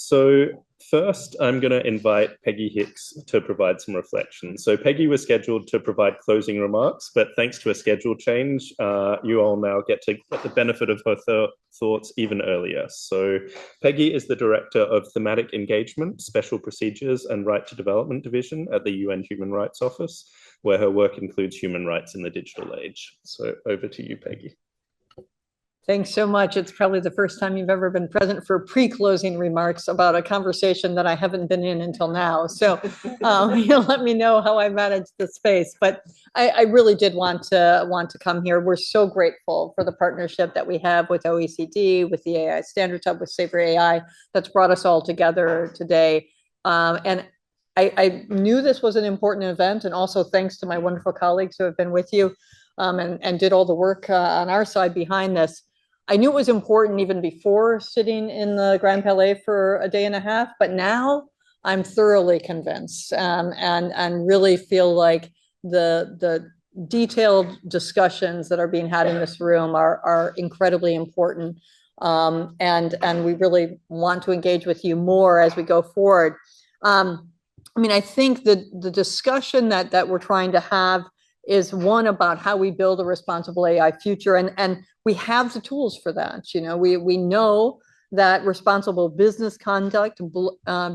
So first, I'm going to invite Peggy Hicks to provide some reflection. So Peggy was scheduled to provide closing remarks, but thanks to a schedule change, you all now get to get the benefit of her thoughts even earlier. So Peggy is the Director of Thematic Engagement, Special Procedures and Right to Development Division at the UN Human Rights Office, where her work includes human rights in the digital age. So over to you, Peggy. Thanks so much. It's probably the first time you've ever been present for pre-closing remarks about a conversation that I haven't been in until now. So you'll let me know how I managed the space. But I really did want to come here. We're so grateful for the partnership that we have with OECD, with the AI Standards Hub, with SaferAI, that's brought us all together today. And I knew this was an important event, and also thanks to my wonderful colleagues who have been with you and did all the work on our side behind this. I knew it was important even before sitting in the Grand Palais for a day and a half, but now I'm thoroughly convinced and really feel like the detailed discussions that are being had in this room are incredibly important. And we really want to engage with you more as we go forward. I mean, I think the discussion that we're trying to have is one about how we build a responsible AI future, and we have the tools for that. You know, we know that responsible business conduct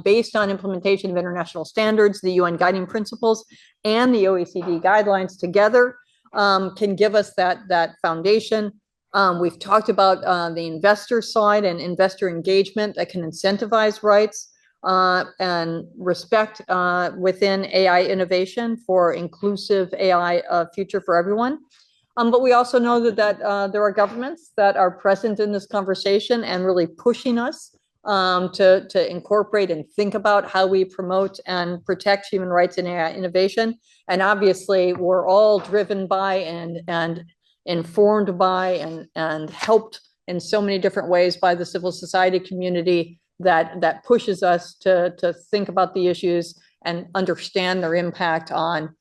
based on implementation of international standards, the UN guiding principles, and the OECD guidelines together can give us that foundation. We've talked about the investor side and investor engagement that can incentivize rights and respect within AI innovation for inclusive AI future for everyone. But we also know that there are governments that are present in this conversation and really pushing us to incorporate and think about how we promote and protect human rights in AI innovation. And obviously, we're all driven by and informed by and helped in so many different ways by the civil society community that pushes us to think about the issues and understand their impact on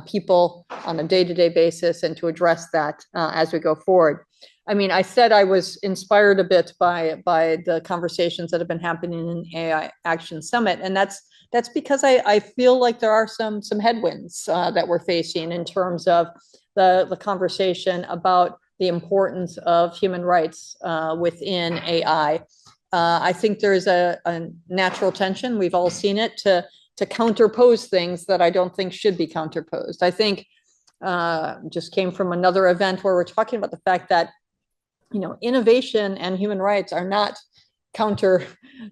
people on a day-to-day basis, and to address that as we go forward. I mean, I said I was inspired a bit by the conversations that have been happening in AI Action Summit, and that's because I feel like there are some headwinds that we're facing in terms of the conversation about the importance of human rights within AI. I think there's a natural tension, we've all seen it, to counterpose things that I don't think should be counterposed. I think just came from another event where we're talking about the fact that, you know, innovation and human rights are not counter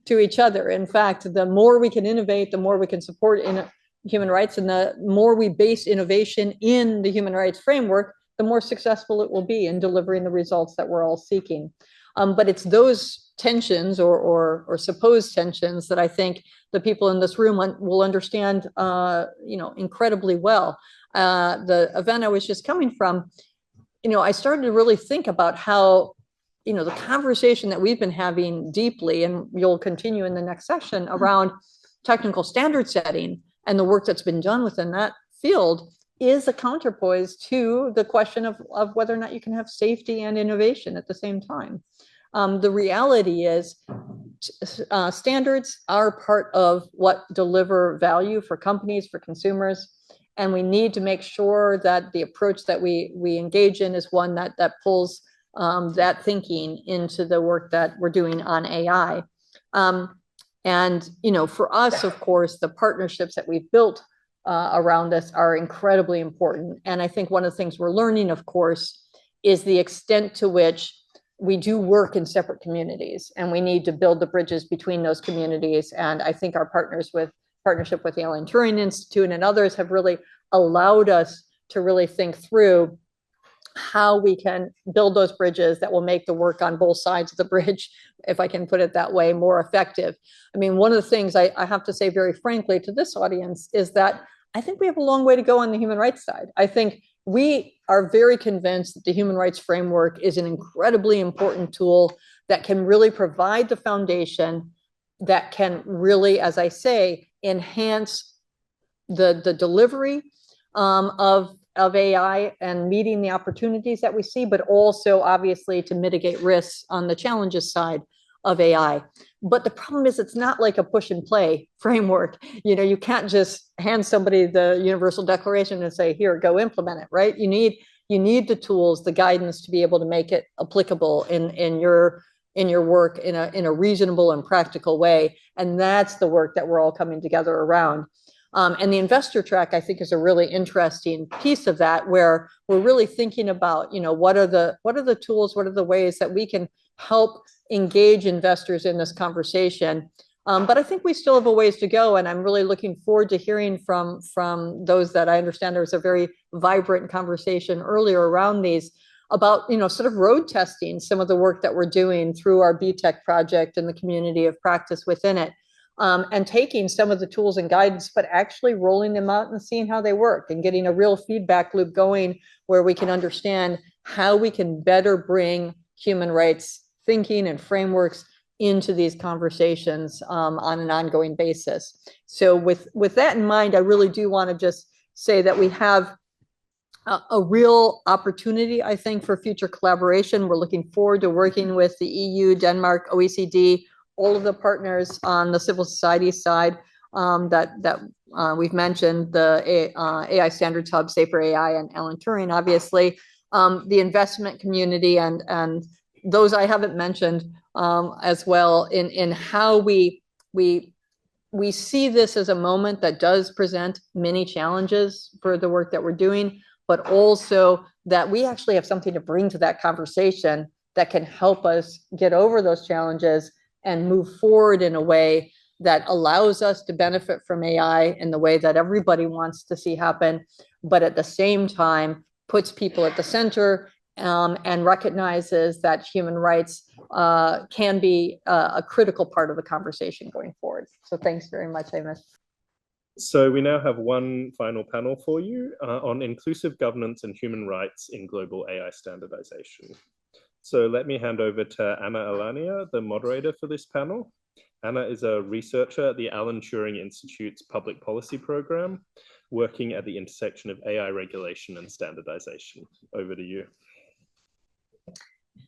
to each other. In fact, the more we can innovate, the more we can support in human rights, and the more we base innovation in the human rights framework, the more successful it will be in delivering the results that we're all seeking. But it's those tensions or supposed tensions that I think the people in this room will understand, you know, incredibly well. The event I was just coming from, you know, I started to really think about how, you know, the conversation that we've been having deeply, and you'll continue in the next session, around technical standard setting and the work that's been done within that field is a counterpoise to the question of whether or not you can have safety and innovation at the same time. The reality is standards are part of what deliver value for companies, for consumers, and we need to make sure that the approach that we engage in is one that pulls that thinking into the work that we're doing on AI. And, you know, for us, of course, the partnerships that we've built around this are incredibly important. And I think one of the things we're learning, of course, is the extent to which we do work in separate communities, and we need to build the bridges between those communities. And I think our partnership with the Alan Turing Institute and others have really allowed us to really think through how we can build those bridges that will make the work on both sides of the bridge, if I can put it that way, more effective. I mean, one of the things I have to say very frankly to this audience is that I think we have a long way to go on the human rights side. I think we are very convinced that the human rights framework is an incredibly important tool that can really provide the foundation that can really, as I say, enhance the delivery of AI and meeting the opportunities that we see, but also obviously to mitigate risks on the challenges side of AI. But the problem is it's not like a push and play framework. You can't just hand somebody the Universal Declaration and say, here, go implement it, right? You need the tools, the guidance to be able to make it applicable in your work in a reasonable and practical way. And that's the work that we're all coming together around. And the investor track, I think, is a really interesting piece of that, where we're really thinking about, what are the tools, what are the ways that we can help engage investors in this conversation. But I think we still have a ways to go, and I'm really looking forward to hearing from those that I understand there was a very vibrant conversation earlier around these about, sort of road testing some of the work that we're doing through our BTech project and the community of practice within it. And taking some of the tools and guidance, but actually rolling them out and seeing how they work and getting a real feedback loop going where we can understand how we can better bring human rights thinking and frameworks into these conversations on an ongoing basis. So with that in mind, I really do want to just say that we have a real opportunity, I think, for future collaboration. We're looking forward to working with the EU, Denmark, OECD, all of the partners on the civil society side that we've mentioned, the AI Standards Hub, SaferAI, and Alan Turing, obviously, the investment community, and those I haven't mentioned as well, in how we see this as a moment that does present many challenges for the work that we're doing, but also that we actually have something to bring to that conversation that can help us get over those challenges and move forward in a way that allows us to benefit from AI in the way that everybody wants to see happen, but at the same time puts people at the center and recognizes that human rights can be a critical part of the conversation going forward. So thanks very much, Amos. So we now have one final panel for you on inclusive governance and human rights in global AI standardization. So let me hand over to Anna Alania, the moderator for this panel. Anna is a researcher at the Alan Turing Institute's Public Policy Program, working at the intersection of AI regulation and standardization. Over to you.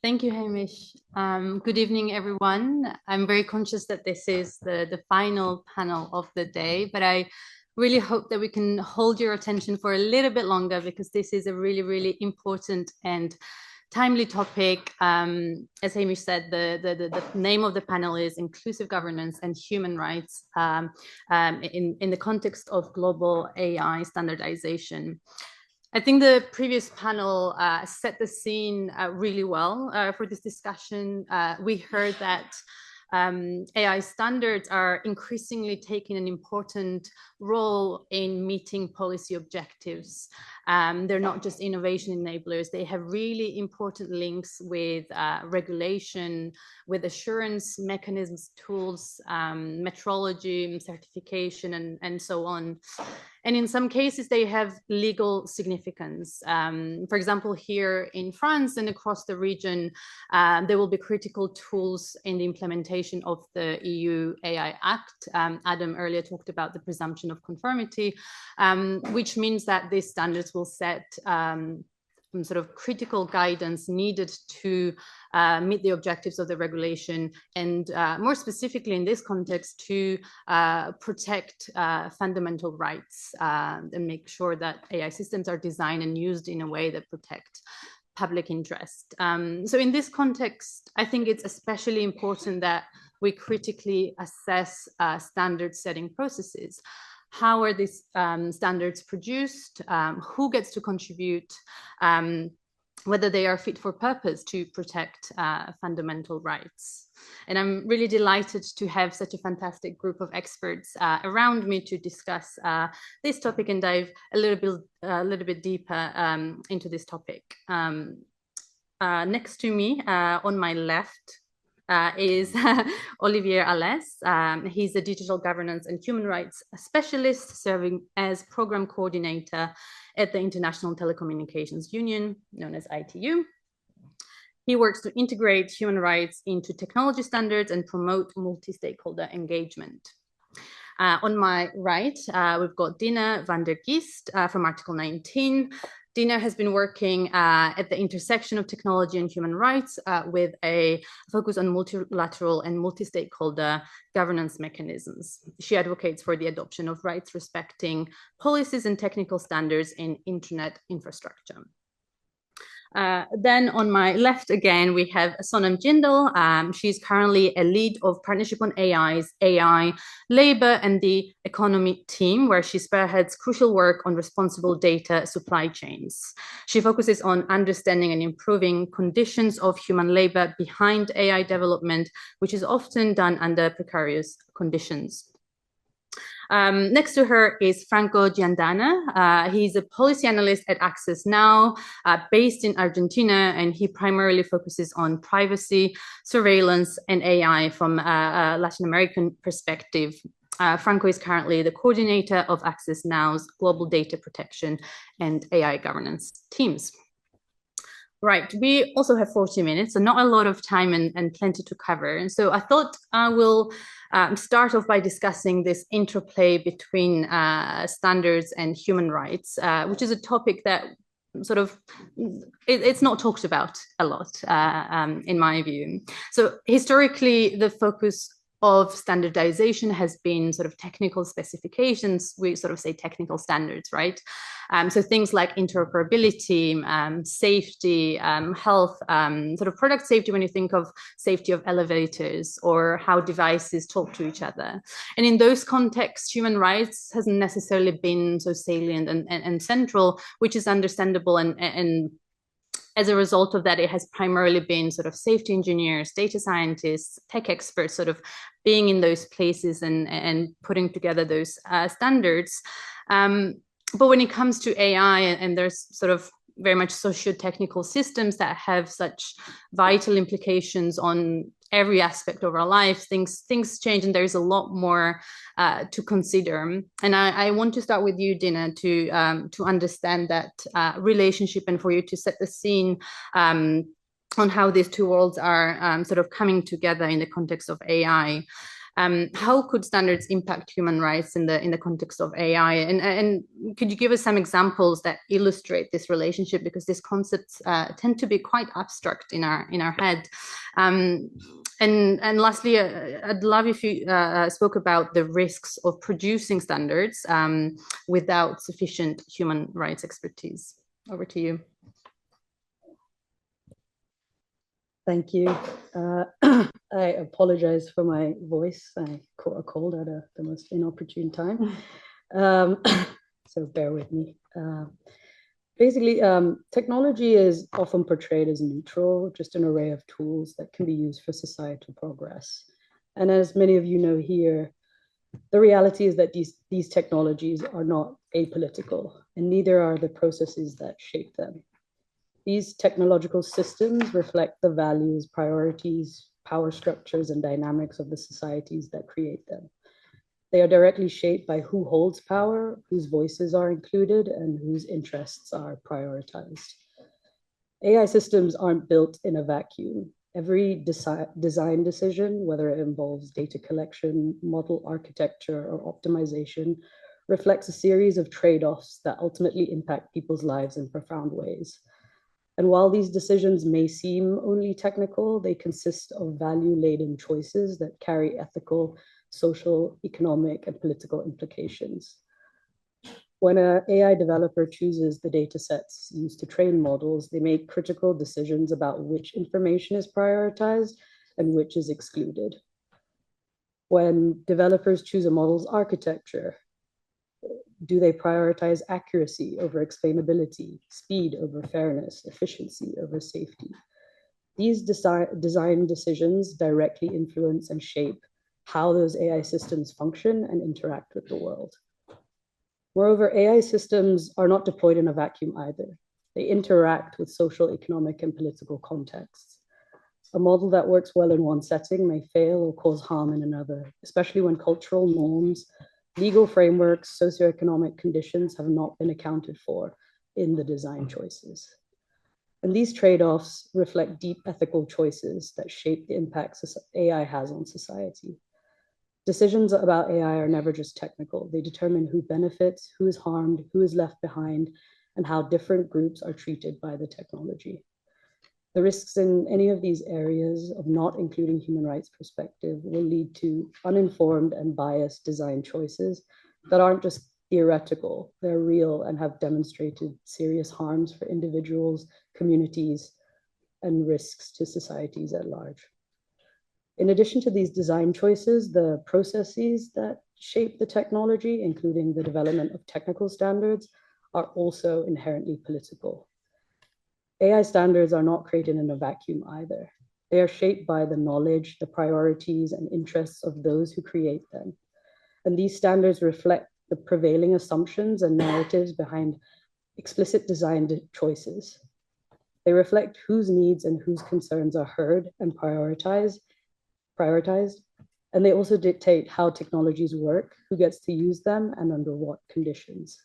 Thank you, Hamish. Good evening, everyone. I'm very conscious that this is the final panel of the day, but I really hope that we can hold your attention for a little bit longer, because this is a really, really important and timely topic. As Hamish said, the name of the panel is Inclusive Governance and Human Rights in the context of global AI standardization. I think the previous panel set the scene really well for this discussion. We heard that AI standards are increasingly taking an important role in meeting policy objectives. They're not just innovation enablers. They have really important links with regulation, with assurance mechanisms, tools, metrology, certification, and so on. And in some cases, they have legal significance. For example, here in France and across the region, there will be critical tools in the implementation of the EU AI Act. Adam earlier talked about the presumption of conformity, which means that these standards will set sort of critical guidance needed to meet the objectives of the regulation, and more specifically in this context, to protect fundamental rights and make sure that AI systems are designed and used in a way that protect public interest. So in this context, I think it's especially important that we critically assess standard setting processes. How are these standards produced? Who gets to contribute? Whether they are fit for purpose to protect fundamental rights. And I'm really delighted to have such a fantastic group of experts around me to discuss this topic and dive a little bit deeper into this topic. Next to me, on my left, is Olivier Alais. He's a digital governance and human rights specialist serving as program coordinator at the International Telecommunications Union, known as ITU. He works to integrate human rights into technology standards and promote multi-stakeholder engagement. On my right, we've got Dinah van der Geest from Article 19. Dinah has been working at the intersection of technology and human rights with a focus on multilateral and multi-stakeholder governance mechanisms. She advocates for the adoption of rights-respecting policies and technical standards in internet infrastructure. Then on my left again, we have Sonam Jindal. She's currently a lead of Partnership on AI, Labor and the Economy team, where she spearheads crucial work on responsible data supply chains. She focuses on understanding and improving conditions of human labor behind AI development, which is often done under precarious conditions. Next to her is Franco Giandana. He's a policy analyst at Access Now, based in Argentina, and he primarily focuses on privacy, surveillance, and AI from a Latin American perspective. Franco is currently the coordinator of Access Now's global data protection and AI governance teams. Right, we also have 40 minutes, so not a lot of time and plenty to cover. And so I thought I will start off by discussing this interplay between standards and human rights, which is a topic that sort of, it's not talked about a lot, in my view. So historically, the focus of standardization has been sort of technical specifications. We sort of say technical standards, right? So things like interoperability, safety, health, sort of product safety when you think of safety of elevators or how devices talk to each other. And in those contexts, human rights hasn't necessarily been so salient and central, which is understandable, and as a result of that, it has primarily been sort of safety engineers, data scientists, tech experts sort of being in those places and putting together those standards. But when it comes to AI, and there's sort of very much socio-technical systems that have such vital implications on every aspect of our life, things change, and there's a lot more to consider. And I want to start with you, Dinah, to understand that relationship and for you to set the scene on how these two worlds are sort of coming together in the context of AI. How could standards impact human rights in the context of AI? And could you give us some examples that illustrate this relationship? Because these concepts tend to be quite abstract in our head. And lastly, I'd love if you spoke about the risks of producing standards without sufficient human rights expertise. Over to you. Thank you. I apologize for my voice. I caught a cold at the most inopportune time. So bear with me. Basically, technology is often portrayed as neutral, just an array of tools that can be used for societal progress. And as many of you know here, the reality is that these technologies are not apolitical, and neither are the processes that shape them. These technological systems reflect the values, priorities, power structures, and dynamics of the societies that create them. They are directly shaped by who holds power, whose voices are included, and whose interests are prioritized. AI systems aren't built in a vacuum. Every design decision, whether it involves data collection, model architecture, or optimization, reflects a series of trade-offs that ultimately impact people's lives in profound ways. And while these decisions may seem only technical, they consist of value-laden choices that carry ethical, social, economic, and political implications. When an AI developer chooses the data sets used to train models, they make critical decisions about which information is prioritized and which is excluded. When developers choose a model's architecture, do they prioritize accuracy over explainability, speed over fairness, efficiency over safety? These design decisions directly influence and shape how those AI systems function and interact with the world. Moreover, AI systems are not deployed in a vacuum either. They interact with social, economic, and political contexts. A model that works well in one setting may fail or cause harm in another, especially when cultural norms, legal frameworks, socioeconomic conditions have not been accounted for in the design choices. And these trade-offs reflect deep ethical choices that shape the impacts AI has on society. Decisions about AI are never just technical. They determine who benefits, who is harmed, who is left behind, and how different groups are treated by the technology. The risks in any of these areas of not including human rights perspective will lead to uninformed and biased design choices that aren't just theoretical, they're real and have demonstrated serious harms for individuals, communities, and risks to societies at large. In addition to these design choices, the processes that shape the technology, including the development of technical standards, are also inherently political. AI standards are not created in a vacuum either. They are shaped by the knowledge, the priorities, and interests of those who create them. And these standards reflect the prevailing assumptions and narratives behind explicit design choices. They reflect whose needs and whose concerns are heard and prioritized, and they also dictate how technologies work, who gets to use them, and under what conditions.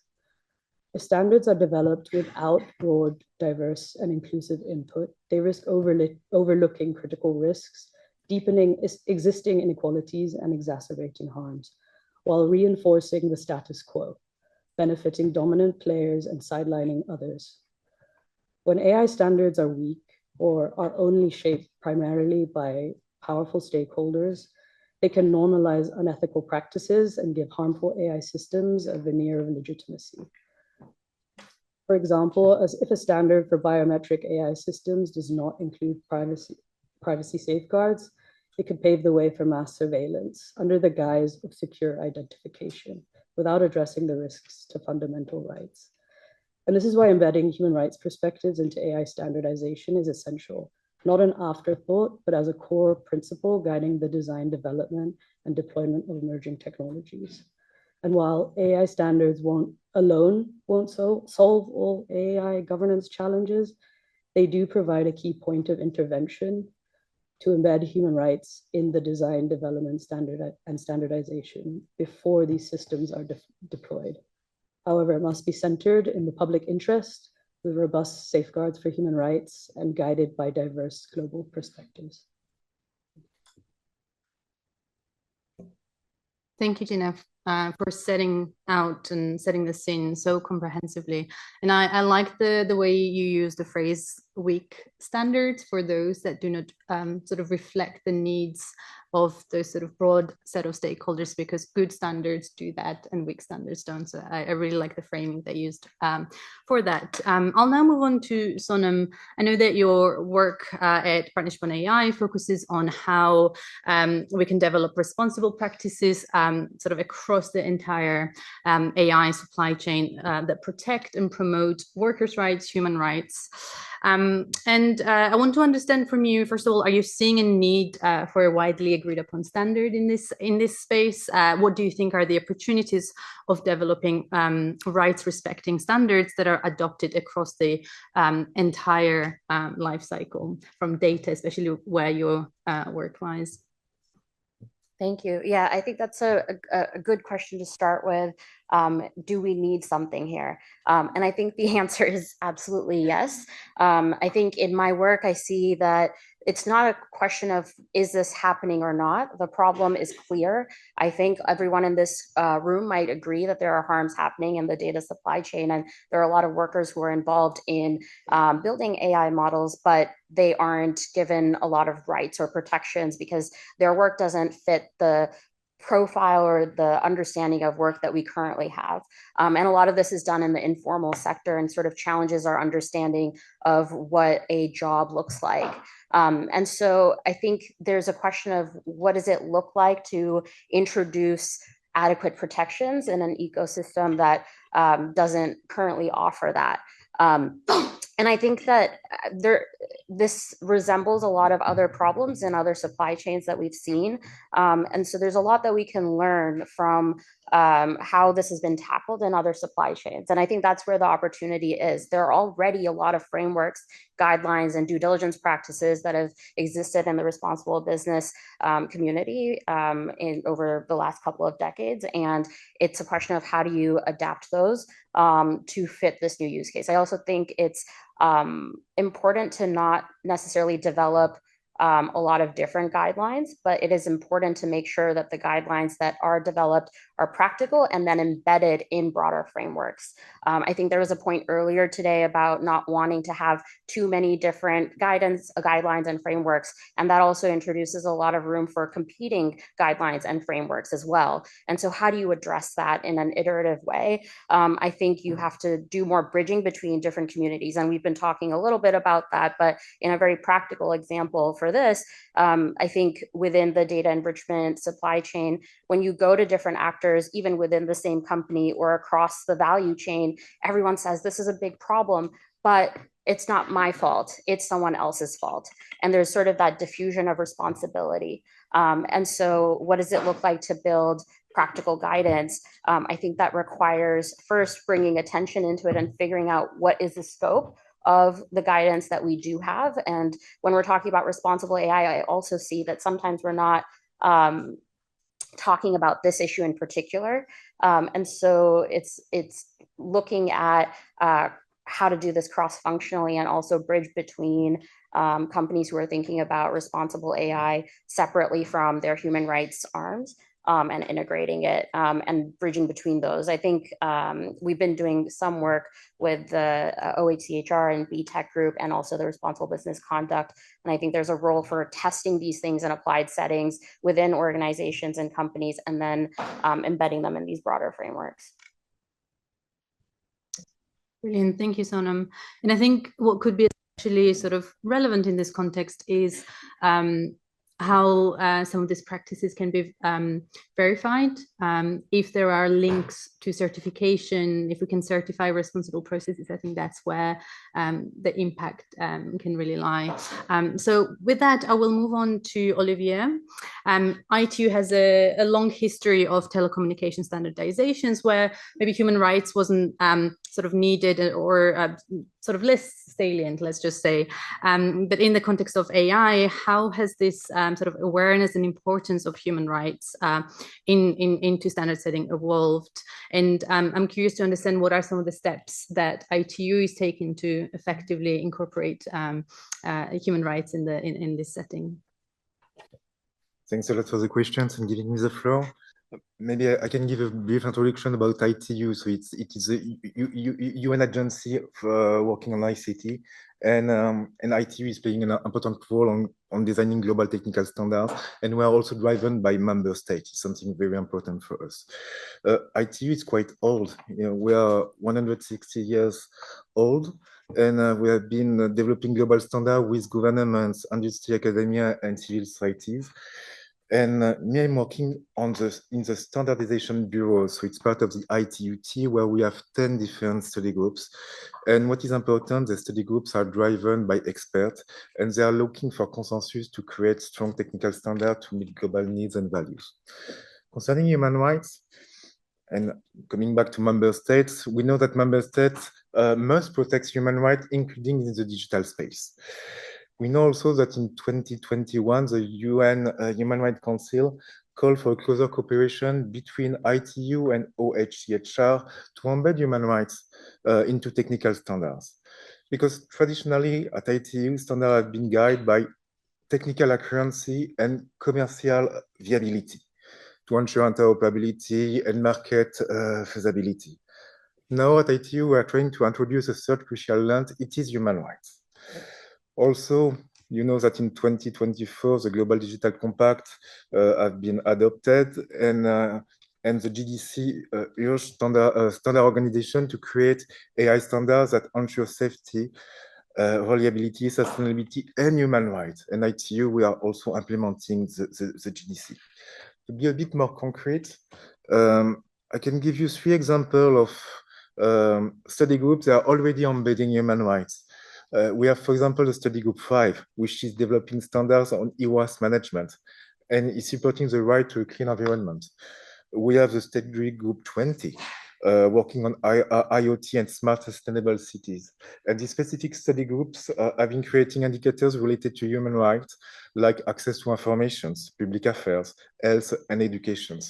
If standards are developed without broad, diverse, and inclusive input, they risk overlooking critical risks, deepening existing inequalities, and exacerbating harms, while reinforcing the status quo, benefiting dominant players and sidelining others. When AI standards are weak or are only shaped primarily by powerful stakeholders, they can normalize unethical practices and give harmful AI systems a veneer of legitimacy. For example, as if a standard for biometric AI systems does not include privacy safeguards, it could pave the way for mass surveillance under the guise of secure identification without addressing the risks to fundamental rights. And this is why embedding human rights perspectives into AI standardization is essential, not an afterthought, but as a core principle guiding the design, development, and deployment of emerging technologies. And while AI standards won't solve all AI governance challenges, they do provide a key point of intervention to embed human rights in the design, development, and standardization before these systems are deployed. However, it must be centered in the public interest with robust safeguards for human rights and guided by diverse global perspectives. Thank you, Dinah, for setting out and setting the scene so comprehensively. And I like the way you use the phrase weak standards for those that do not sort of reflect the needs of those sort of broad set of stakeholders, because good standards do that and weak standards don't. So I really like the framing they used for that. I'll now move on to Sonam. I know that your work at Partnership on AI focuses on how we can develop responsible practices sort of across the entire AI supply chain that protect and promote workers' rights, human rights. And I want to understand from you, first of all, are you seeing a need for a widely agreed upon standard in this space? What do you think are the opportunities of developing rights respecting standards that are adopted across the entire life cycle, from data, especially where your work lies? Thank you. Yeah, I think that's a good question to start with. Do we need something here? And I think the answer is absolutely yes. I think in my work, I see that it's not a question of, is this happening or not? The problem is clear. I think everyone in this room might agree that there are harms happening in the data supply chain, and there are a lot of workers who are involved in building AI models, but they aren't given a lot of rights or protections because their work doesn't fit the profile or the understanding of work that we currently have. And a lot of this is done in the informal sector and sort of challenges our understanding of what a job looks like. And so I think there's a question of, what does it look like to introduce adequate protections in an ecosystem that doesn't currently offer that? And I think that this resembles a lot of other problems in other supply chains that we've seen. And so there's a lot that we can learn from how this has been tackled in other supply chains. And I think that's where the opportunity is. There are already a lot of frameworks, guidelines, and due diligence practices that have existed in the responsible business community over the last couple of decades. And it's a question of, how do you adapt those to fit this new use case? I also think it's important to not necessarily develop a lot of different guidelines, but it is important to make sure that the guidelines that are developed are practical and then embedded in broader frameworks. I think there was a point earlier today about not wanting to have too many different guidelines and frameworks, and that also introduces a lot of room for competing guidelines and frameworks as well. And so how do you address that in an iterative way? I think you have to do more bridging between different communities, and we've been talking a little bit about that, but in a very practical example for this, I think within the data enrichment supply chain, when you go to different actors, even within the same company or across the value chain, everyone says this is a big problem, but it's not my fault, it's someone else's fault. And there's sort of that diffusion of responsibility. And so what does it look like to build practical guidance? I think that requires first bringing attention into it and figuring out what is the scope of the guidance that we do have. And when we're talking about responsible AI, I also see that sometimes we're not talking about this issue in particular. And so it's looking at how to do this cross-functionally and also bridge between companies who are thinking about responsible AI separately from their human rights arms. And integrating it and bridging between those. I think we've been doing some work with the OHCHR and BTech group and also the responsible business conduct. And I think there's a role for testing these things in applied settings within organizations and companies and then embedding them in these broader frameworks. Brilliant, thank you, Sonam. And I think what could be especially sort of relevant in this context is how some of these practices can be verified, if there are links to certification, if we can certify responsible processes. I think that's where the impact can really lie. So with that, I will move on to Olivier. ITU has a long history of telecommunication standardizations where maybe human rights wasn't sort of needed or sort of less salient, let's just say. But in the context of AI, how has this sort of awareness and importance of human rights into standard setting evolved? And I'm curious to understand what are some of the steps that ITU is taking to effectively incorporate human rights in this setting. Thanks a lot for the questions and giving me the floor. Maybe I can give a brief introduction about ITU. So it is a UN agency working on ICT, and ITU is playing an important role on designing global technical standards, and we are also driven by member states. It's something very important for us. ITU is quite old. We are 160 years old, and we have been developing global standards with governments, industry, academia, and civil societies. And me, I'm working in the standardization bureau. So it's part of the ITUT where we have 10 different study groups. And what is important, the study groups are driven by experts and they are looking for consensus to create strong technical standards to meet global needs and values. Concerning human rights, and coming back to member states, we know that member states must protect human rights, including in the digital space. We know also that in 2021, the UN Human Rights Council called for a closer cooperation between ITU and OHCHR to embed human rights into technical standards. Because traditionally at ITU, standards have been guided by technical accuracy and commercial viability to ensure interoperability and market feasibility. Now at ITU, we are trying to introduce a third crucial lens, it is human rights. Also, you know that in 2024, the Global Digital Compact have been adopted, and the GDC urged standard organization to create AI standards that ensure safety, reliability, sustainability, and human rights. And ITU, we are also implementing the GDC. To be a bit more concrete, I can give you 3 examples of study groups that are already embedding human rights. We have, for example, the study group 5, which is developing standards on e-waste management and is supporting the right to a clean environment. We have the study group 20, working on IoT and smart sustainable cities. And these specific study groups have been creating indicators related to human rights, like access to information, public affairs, health, and education.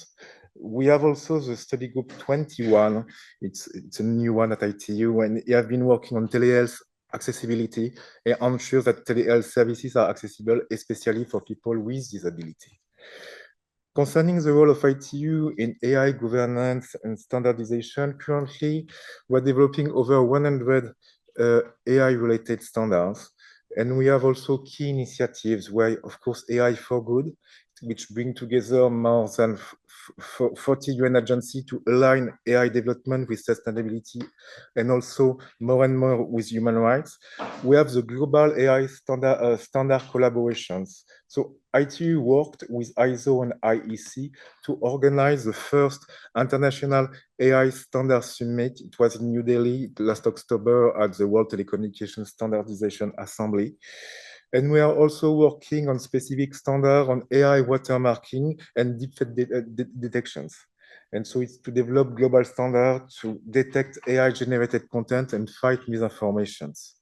We have also the study group 21. It's a new one at ITU, and we have been working on telehealth accessibility and ensure that telehealth services are accessible, especially for people with disability. Concerning the role of ITU in AI governance and standardization, currently we're developing over 100 AI-related standards. And we have also key initiatives where, of course, AI for Good, which bring together more than 40 UN agencies to align AI development with sustainability and also more and more with human rights. We have the global AI standard collaborations. So ITU worked with ISO and IEC to organize the first international AI standard summit. It was in New Delhi last October at the World Telecommunication Standardization Assembly. And we are also working on specific standards on AI watermarking and deepfake detections. And so it's to develop global standards to detect AI-generated content and fight misinformations.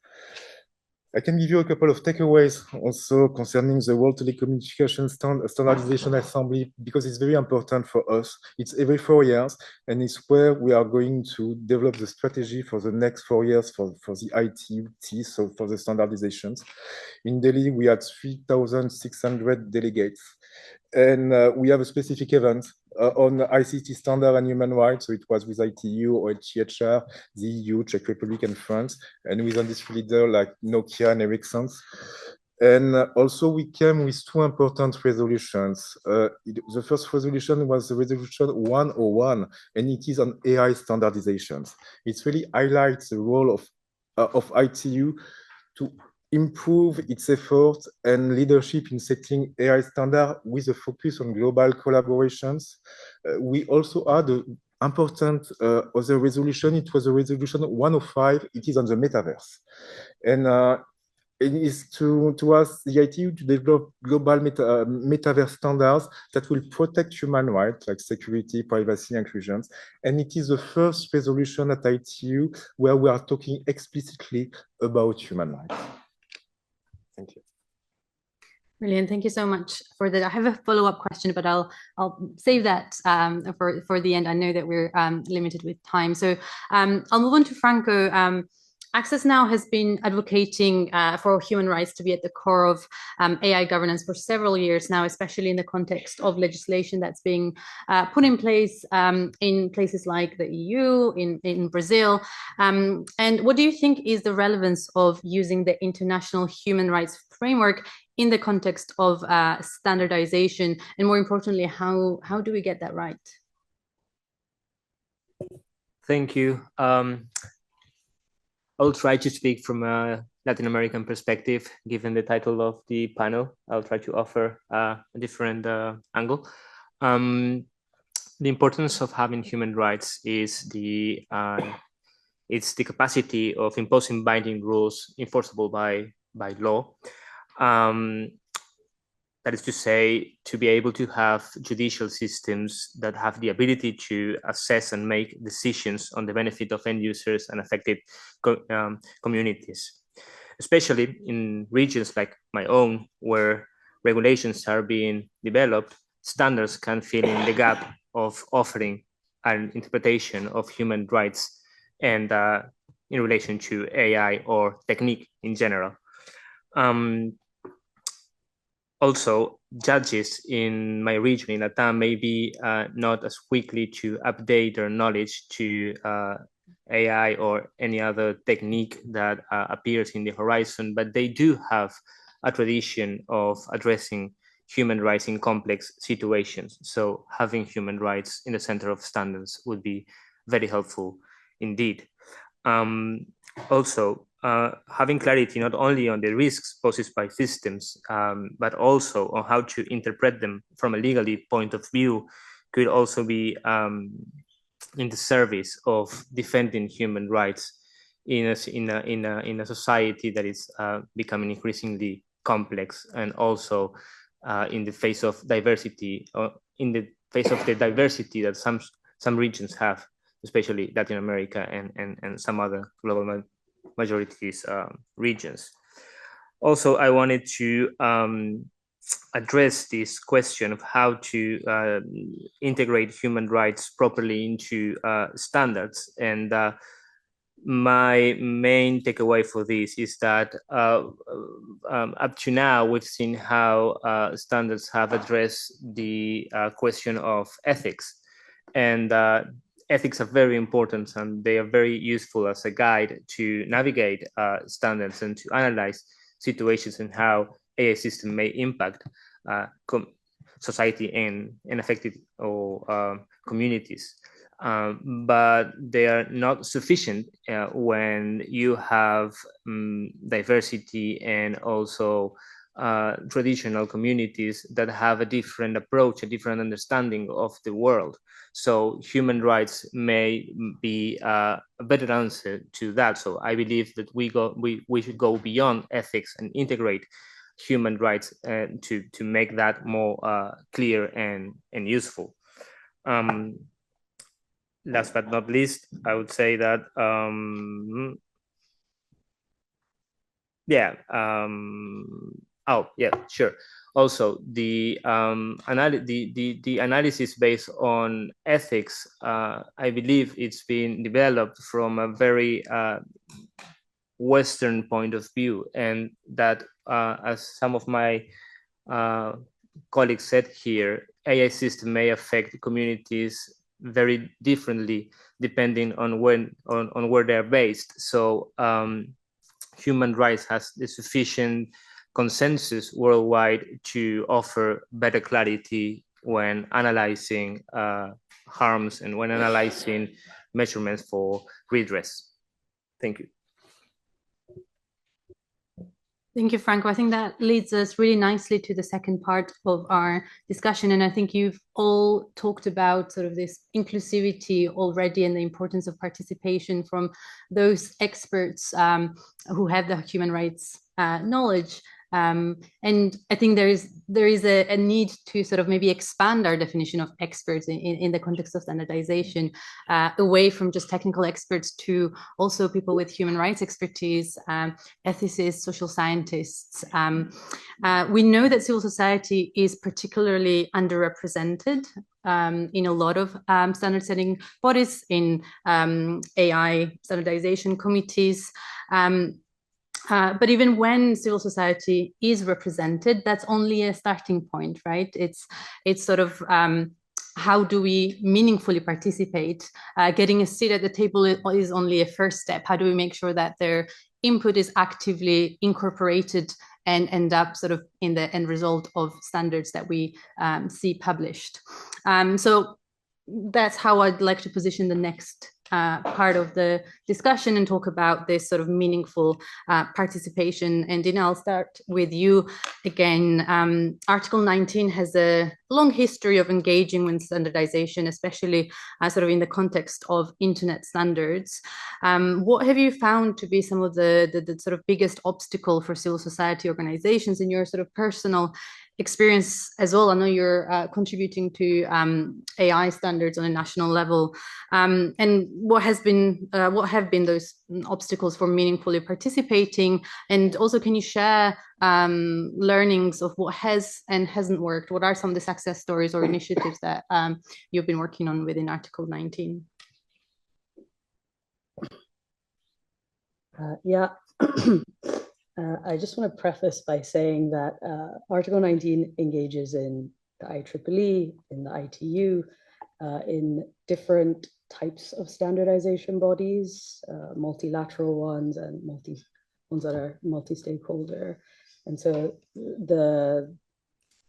I can give you a couple of takeaways also concerning the World Telecommunication Standardization Assembly, because it's very important for us. It's every 4 years, and it's where we are going to develop the strategy for the next 4 years for the ITT, so for the standardizations. In Delhi, we had 3,600 delegates, and we have a specific event on ICT standard and human rights. So it was with ITU, OHCHR, the EU, Czech Republic, and France, and with industry leaders like Nokia and Ericsson. And also we came with 2 important resolutions. The first resolution was the resolution 101, and it is on AI standardizations. It really highlights the role of ITU to improve its effort and leadership in setting AI standard with a focus on global collaborations. We also had an important other resolution. It was a resolution 105. It is on the metaverse. And it is to ask the ITU to develop global metaverse standards that will protect human rights like security, privacy, inclusion. And it is the first resolution at ITU where we are talking explicitly about human rights. Thank you. Brilliant. Thank you so much for that. I have a follow-up question, but I'll save that for the end. I know that we're limited with time. So I'll move on to Franco. Access Now has been advocating for human rights to be at the core of AI governance for several years now, especially in the context of legislation that's being put in place in places like the EU, in Brazil. And what do you think is the relevance of using the international human rights framework in the context of standardization? And more importantly, how do we get that right? Thank you. I'll try to speak from a Latin American perspective, given the title of the panel. I'll try to offer a different angle. The importance of having human rights is it's the capacity of imposing binding rules enforceable by law. That is to say, to be able to have judicial systems that have the ability to assess and make decisions on the benefit of end users and affected communities, especially in regions like my own, where regulations are being developed. Standards can fill in the gap of offering an interpretation of human rights and in relation to AI or technique in general. Also, judges in my region, in Latam, may be not as quickly to update their knowledge to AI or any other technique that appears in the horizon, but they do have a tradition of addressing human rights in complex situations. So having human rights in the center of standards would be very helpful indeed. Also, having clarity not only on the risks posed by systems, but also on how to interpret them from a legally point of view could also be in the service of defending human rights in a society that is becoming increasingly complex, and also in the face of diversity, or in the face of the diversity that some regions have, especially Latin America and some other global majorities regions. Also, I wanted to address this question of how to integrate human rights properly into standards. And my main takeaway for this is that up to now, we've seen how standards have addressed the question of ethics. And ethics are very important, and they are very useful as a guide to navigate standards and to analyze situations and how AI system may impact society and affected or communities. But they are not sufficient when you have diversity and also traditional communities that have a different approach, a different understanding of the world. So human rights may be a better answer to that. So I believe that we should go beyond ethics and integrate human rights to make that more clear and useful. Last but not least, I would say that sure. Also, the analysis based on ethics, I believe it's been developed from a very Western point of view, and that as some of my colleagues said here, AI system may affect communities very differently depending on where they're based. So human rights has the sufficient consensus worldwide to offer better clarity when analyzing harms and when analyzing measurements for redress. Thank you. Thank you, Franco. I think that leads us really nicely to the second part of our discussion. And I think you've all talked about sort of this inclusivity already and the importance of participation from those experts who have the human rights knowledge. And I think there is a need to sort of maybe expand our definition of experts in the context of standardization, away from just technical experts to also people with human rights expertise, ethicists, social scientists. We know that civil society is particularly underrepresented in a lot of standard setting bodies, in AI standardization committees. But even when civil society is represented, that's only a starting point, right? It's sort of how do we meaningfully participate? Getting a seat at the table is only a first step. How do we make sure that their input is actively incorporated and end up sort of in the end result of standards that we see published? So that's how I'd like to position the next part of the discussion and talk about this sort of meaningful participation. And Dinah, I'll start with you again. Article 19 has a long history of engaging with standardization, especially sort of in the context of internet standards. What have you found to be some of the sort of biggest obstacle for civil society organizations in your sort of personal experience as well? I know you're contributing to AI standards on a national level, and what have been those obstacles for meaningfully participating? And also, can you share learnings of what has and hasn't worked? What are some of the success stories or initiatives that you've been working on within Article 19? I just want to preface by saying that Article 19 engages in the IEEE, in the ITU, in different types of standardization bodies, multilateral ones and ones that are multi-stakeholder. And so the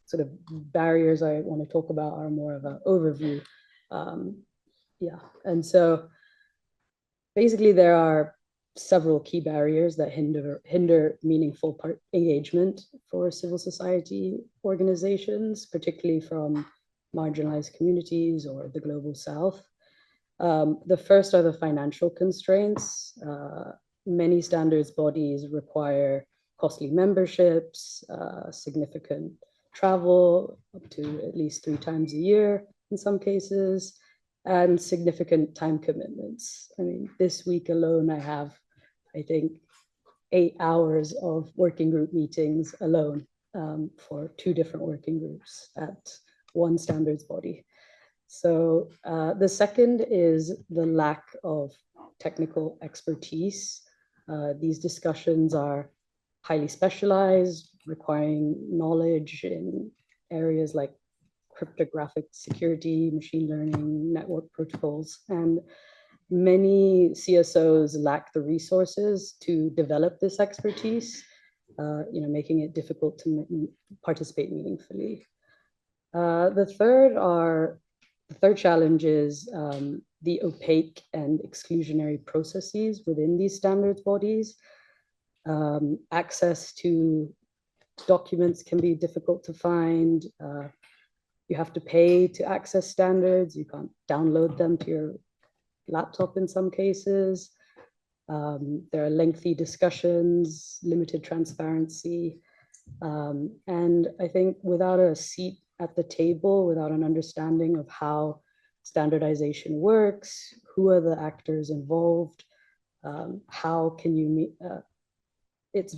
sort of barriers I want to talk about are more of an overview. And so basically there are several key barriers that hinder meaningful engagement for civil society organizations, particularly from marginalized communities or the global south. The first are the financial constraints. Many standards bodies require costly memberships, significant travel, up to at least 3 times a year in some cases, and significant time commitments. I mean, this week alone, I have, I think, 8 hours of working group meetings alone for 2 different working groups at one standards body. So the second is the lack of technical expertise. These discussions are highly specialized, requiring knowledge in areas like cryptographic security, machine learning, network protocols, and many CSOs lack the resources to develop this expertise, making it difficult to participate meaningfully. The third challenge is the opaque and exclusionary processes within these standards bodies. Access to documents can be difficult to find. You have to pay to access standards. You can't download them to your laptop in some cases. There are lengthy discussions, limited transparency. And I think without a seat at the table, without an understanding of how standardization works, who are the actors involved, how can you meet, it's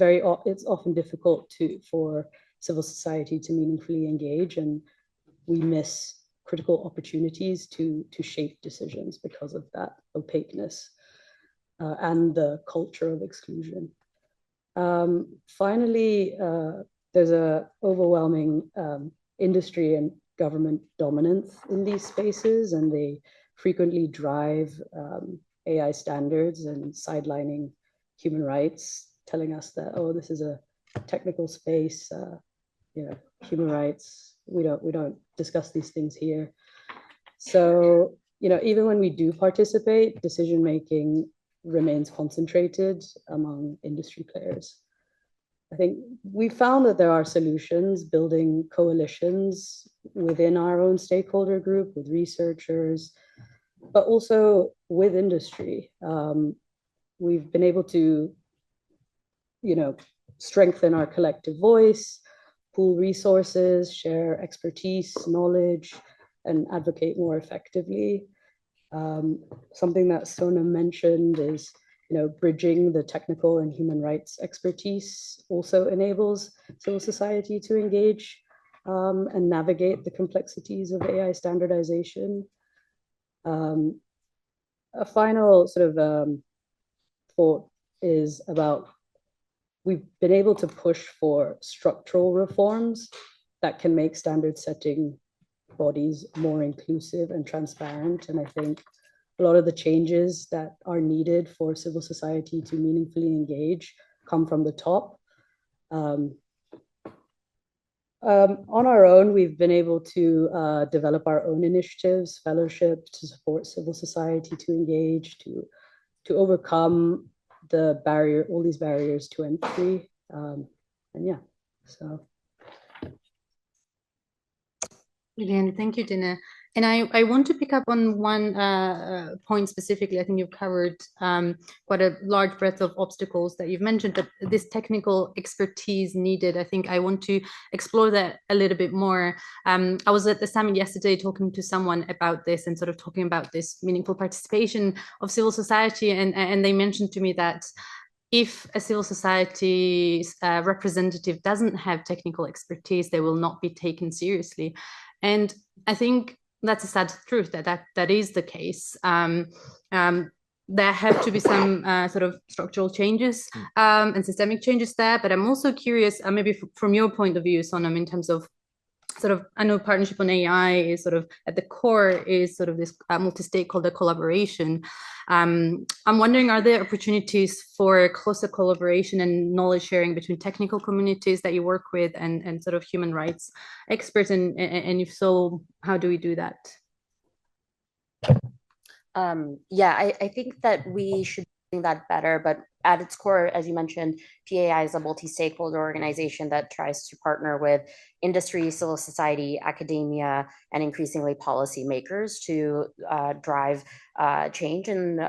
often difficult for civil society to meaningfully engage, and we miss critical opportunities to shape decisions because of that opaqueness and the culture of exclusion. Finally, there's an overwhelming industry and government dominance in these spaces, and they frequently drive AI standards and sidelining human rights, telling us that, oh, this is a technical space, human rights, we don't discuss these things here. So, even when we do participate, decision-making remains concentrated among industry players. I think we found that there are solutions, building coalitions within our own stakeholder group with researchers, but also with industry. We've been able to, strengthen our collective voice, pool resources, share expertise, knowledge, and advocate more effectively. Something that Sonam mentioned is, bridging the technical and human rights expertise also enables civil society to engage and navigate the complexities of AI standardization. A final sort of thought is about, we've been able to push for structural reforms that can make standard setting bodies more inclusive and transparent. And I think a lot of the changes that are needed for civil society to meaningfully engage come from the top. On our own, we've been able to develop our own initiatives, fellowships to support civil society to engage, to overcome all these barriers to entry. And yeah, so. Brilliant. Thank you, Dinah. And I want to pick up on one point specifically. I think you've covered quite a large breadth of obstacles that you've mentioned, but this technical expertise needed, I think I want to explore that a little bit more. I was at the summit yesterday talking to someone about this and sort of talking about this meaningful participation of civil society. And they mentioned to me that if a civil society representative doesn't have technical expertise, they will not be taken seriously. And I think that's a sad truth that is the case. There have to be some sort of structural changes and systemic changes there. But I'm also curious, maybe from your point of view, Sonam, in terms of sort of, I know partnership on AI is sort of at the core is sort of this multi-stakeholder collaboration. I'm wondering, are there opportunities for closer collaboration and knowledge sharing between technical communities that you work with and sort of human rights experts? And if so, how do we do that? Yeah, I think that we should do that better, but at its core, as you mentioned, PAI is a multi-stakeholder organization that tries to partner with industry, civil society, academia, and increasingly policymakers to drive change in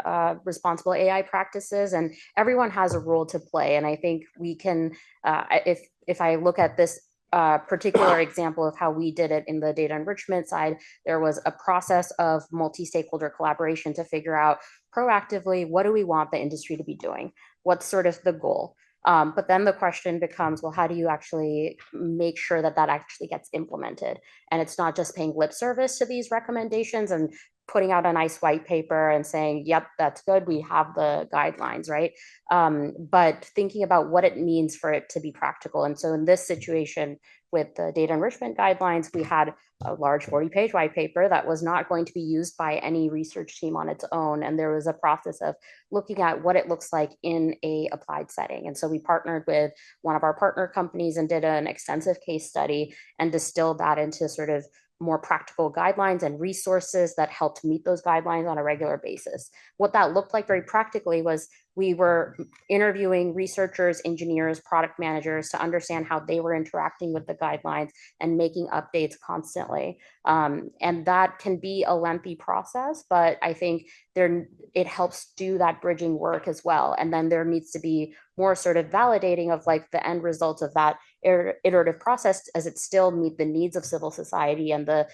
responsible AI practices. And everyone has a role to play. And I think we can, if I look at this particular example of how we did it in the data enrichment side, there was a process of multi-stakeholder collaboration to figure out proactively, what do we want the industry to be doing? What's sort of the goal? But then the question becomes, well, how do you actually make sure that that actually gets implemented? And it's not just paying lip service to these recommendations and putting out a nice white paper and saying, yep, that's good, we have the guidelines, right? But thinking about what it means for it to be practical. And so in this situation with the data enrichment guidelines, we had a large 40-page white paper that was not going to be used by any research team on its own. And there was a process of looking at what it looks like in a applied setting. And so we partnered with one of our partner companies and did an extensive case study and distilled that into sort of more practical guidelines and resources that helped meet those guidelines on a regular basis. What that looked like very practically was we were interviewing researchers, engineers, product managers to understand how they were interacting with the guidelines and making updates constantly. And that can be a lengthy process, but I think it helps do that bridging work as well. And then there needs to be more sort of validating of like the end result of that iterative process as it still meet the needs of civil society and the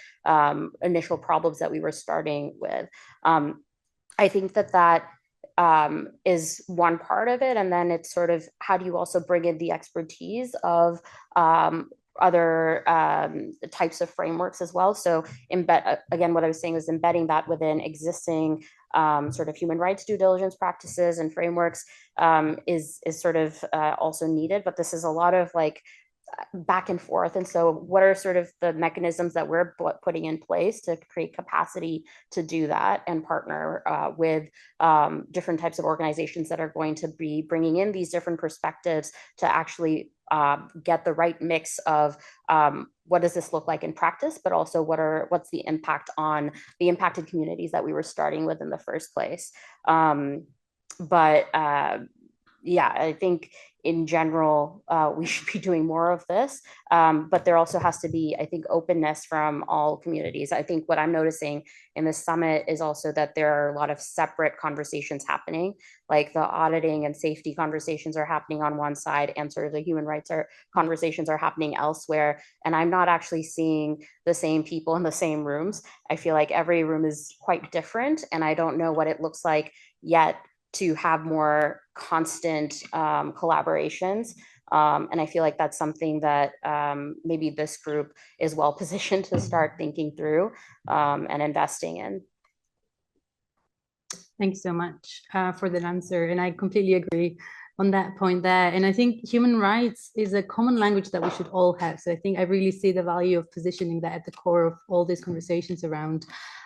initial problems that we were starting with. I think that is one part of it. And then it's sort of how do you also bring in the expertise of other types of frameworks as well. So again, what I was saying is embedding that within existing sort of human rights due diligence practices and frameworks is sort of also needed. But this is a lot of like back and forth. And so what are sort of the mechanisms that we're putting in place to create capacity to do that and partner with different types of organizations that are going to be bringing in these different perspectives to actually get the right mix of what does this look like in practice, but also what's the impact on the impacted communities that we were starting with in the first place. Yeah, I think in general, we should be doing more of this, but there also has to be, I think, openness from all communities. I think what I'm noticing in the summit is also that there are a lot of separate conversations happening, like the auditing and safety conversations are happening on one side and sort of the human rights conversations are happening elsewhere. And I'm not actually seeing the same people in the same rooms. I feel like every room is quite different, and I don't know what it looks like yet to have more constant collaborations. And I feel like that's something that maybe this group is well positioned to start thinking through and investing in. Thanks so much for that answer. And I completely agree on that point there. And I think human rights is a common language that we should all have. So I think I really see the value of positioning that at the core of all these conversations around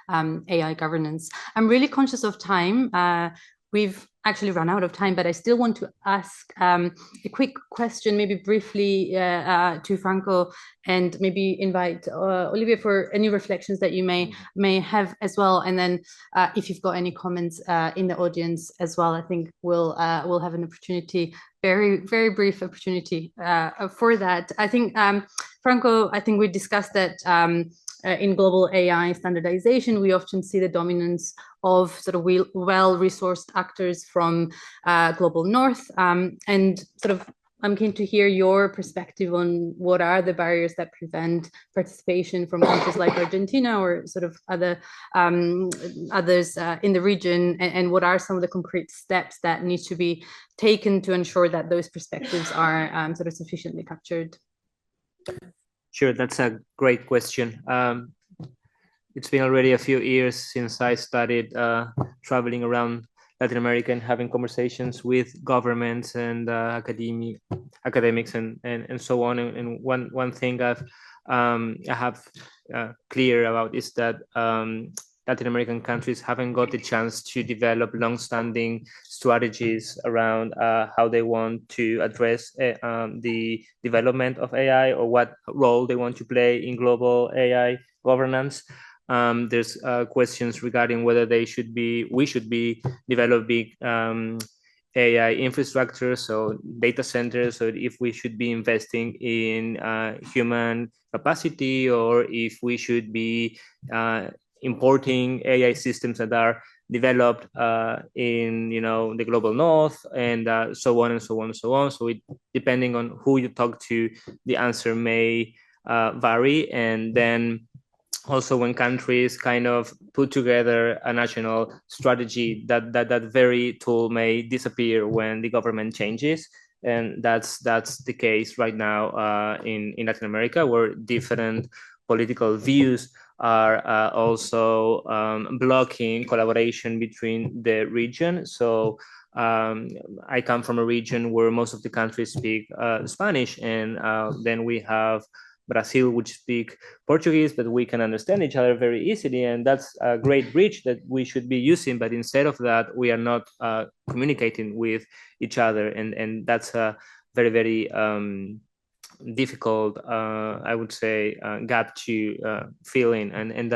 AI governance. I'm really conscious of time. We've actually run out of time, but I still want to ask a quick question, maybe briefly to Franco, and maybe invite Olivier for any reflections that you may have as well. And then if you've got any comments in the audience as well, I think we'll have an opportunity, very, very brief opportunity for that. I think, Franco, I think we discussed that in global AI standardization, we often see the dominance of sort of well-resourced actors from global north. And sort of, I'm keen to hear your perspective on what are the barriers that prevent participation from countries like Argentina or sort of others in the region, and what are some of the concrete steps that need to be taken to ensure that those perspectives are sort of sufficiently captured? Sure, that's a great question. It's been already a few years since I started traveling around Latin America and having conversations with governments and academics and so on. And one thing I have clear about is that Latin American countries haven't got the chance to develop long-standing strategies around how they want to address the development of AI or what role they want to play in global AI governance. There's questions regarding whether we should be developing AI infrastructure, so data centers, so if we should be investing in human capacity, or if we should be importing AI systems that are developed in the global north, and so on and so on and so on. So depending on who you talk to, the answer may vary. And then also when countries kind of put together a national strategy, that very tool may disappear when the government changes. And that's the case right now in Latin America, where different political views are also blocking collaboration between the region. So I come from a region where most of the countries speak Spanish, and then we have Brazil, which speak Portuguese, but we can understand each other very easily, and that's a great bridge that we should be using. But instead of that, we are not communicating with each other, and that's a very, very difficult, I would say, gap to fill in, and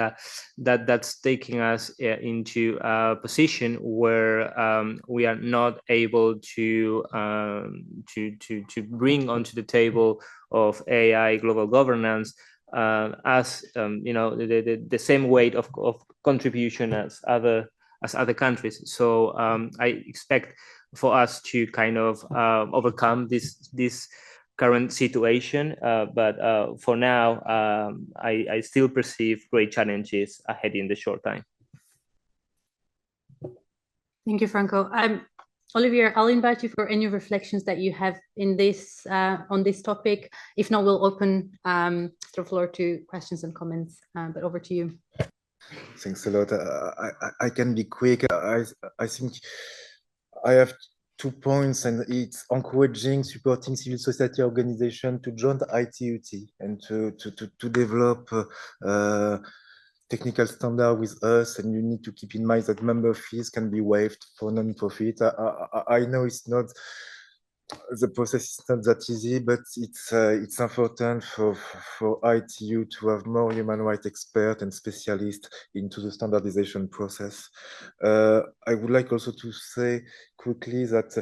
that's taking us into a position where we are not able to bring onto the table of AI global governance as the same weight of contribution as other countries. So I expect for us to kind of overcome this current situation, but for now, I still perceive great challenges ahead in the short time. Thank you, Franco. Olivier, I'll invite you for any reflections that you have in this on this topic. If not, we'll open the floor to questions and comments. But over to you. Thanks a lot. I can be quick. I think I have 2 points, and it's encouraging, supporting civil society organization to join the ITUT and to develop technical standard with us. And you need to keep in mind that member fees can be waived for non-profit. I know it's not, the process is not that easy, but it's important for ITU to have more human rights experts and specialists into the standardization process. I would like also to say quickly that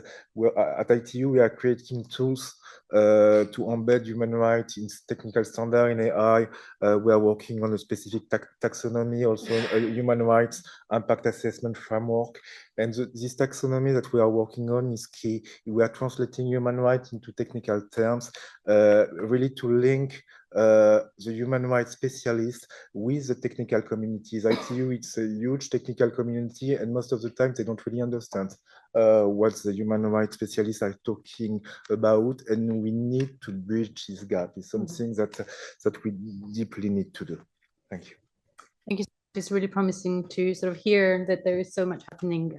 at ITU we are creating tools to embed human rights in technical standard in AI. We are working on a specific taxonomy, also a human rights impact assessment framework. And this taxonomy that we are working on is key. We are translating human rights into technical terms, really to link the human rights specialists with the technical communities. ITU, it's a huge technical community, and most of the time they don't really understand what the human rights specialists are talking about, and we need to bridge this gap. It's something that we deeply need to do. Thank you. Thank you. It's really promising to sort of hear that there is so much happening